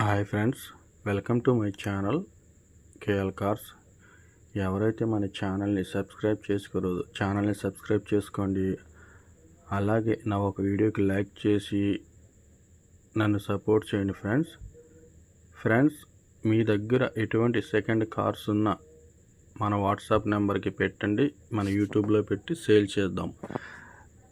Hi friends, welcome to my channel KL cars. ఎవరైతే మన ఛానల్ని సబ్స్క్రైబ్ చేసుకోలేదో ఛానల్ని సబ్స్క్రైబ్ చేసుకోండి. అలాగే నా ఒక వీడియోకి లైక్ చేసి నన్ను సపోర్ట్ చేయండి ఫ్రెండ్స్. మీ దగ్గర ఎటువంటి సెకండ్ కార్స్ ఉన్నా మన వాట్సాప్ నెంబర్కి పెట్టండి, మన యూట్యూబ్లో పెట్టి సేల్ చేద్దాం.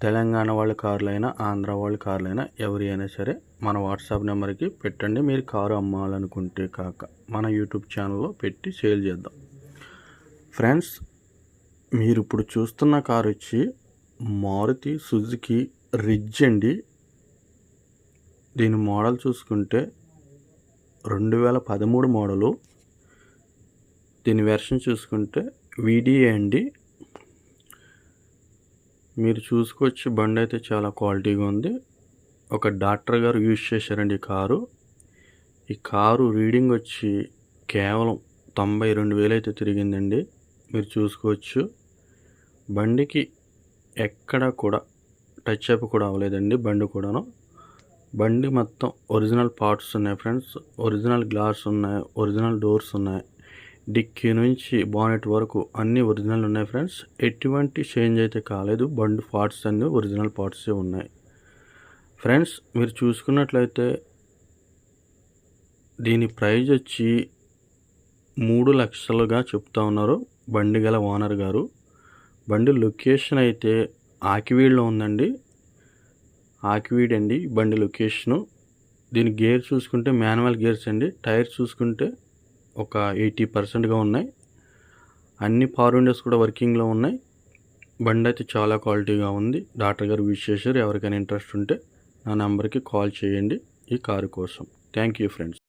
తెలంగాణ వాళ్ళ కార్లైనా ఆంధ్ర వాళ్ళ కార్లైనా ఎవరి అయినా సరే మన వాట్సాప్ నెంబర్కి పెట్టండి. మీరు కారు అమ్మాలనుకుంటే కాక మన యూట్యూబ్ ఛానల్లో పెట్టి సేల్ చేద్దాం. ఫ్రెండ్స్, మీరు ఇప్పుడు చూస్తున్న కారు వచ్చి మారుతి సుజుకి రిడ్జ్ అండి. దీని మోడల్ చూసుకుంటే 2013 మోడలు. దీని వెర్షన్ చూసుకుంటే వీడిఏ అండి. మీరు చూసుకోవచ్చు, బండి అయితే చాలా క్వాలిటీగా ఉంది. ఒక డాక్టర్ గారు యూజ్ చేశారండి ఈ కారు రీడింగ్ వచ్చి కేవలం 92,000 అయితే తిరిగిందండి. మీరు చూసుకోవచ్చు, బండికి ఎక్కడ కూడా టచ్ అప్ కూడా అవ్వలేదండి. బండి మొత్తం ఒరిజినల్ పార్ట్స్ ఉన్నాయి ఫ్రెండ్స్. ఒరిజినల్ గ్లాస్ ఉన్నాయి, ఒరిజినల్ డోర్స్ ఉన్నాయి. డిక్కీ నుంచి బానెట్ వరకు అన్నీ ఒరిజినల్ ఉన్నాయి ఫ్రెండ్స్. ఎటువంటి చేంజ్ అయితే కాలేదు. బండి పార్ట్స్ అన్నీ ఒరిజినల్ పార్ట్సే ఉన్నాయి ఫ్రెండ్స్. మీరు చూసుకున్నట్లయితే దీని ప్రైజ్ వచ్చి 3 లక్షలుగా చెప్తా ఉన్నారు బండి గల ఓనర్ గారు. బండి లొకేషన్ అయితే ఆకివీడ్లో ఉందండి. ఆకివీడ్ అండి బండి లొకేషను. దీని గేర్ చూసుకుంటే మాన్యువల్ గేర్స్ అండి. టైర్ చూసుకుంటే ఒక 80%గా ఉన్నాయి. అన్ని పవర్ విండోస్ కూడా వర్కింగ్లో ఉన్నాయి. బండి అయితే చాలా క్వాలిటీగా ఉంది. డాక్టర్ గారు యూజ్ చేశారు. ఎవరికైనా ఇంట్రెస్ట్ ఉంటే నా నెంబర్కి కాల్ చేయండి ఈ కారు కోసం. Thank you friends.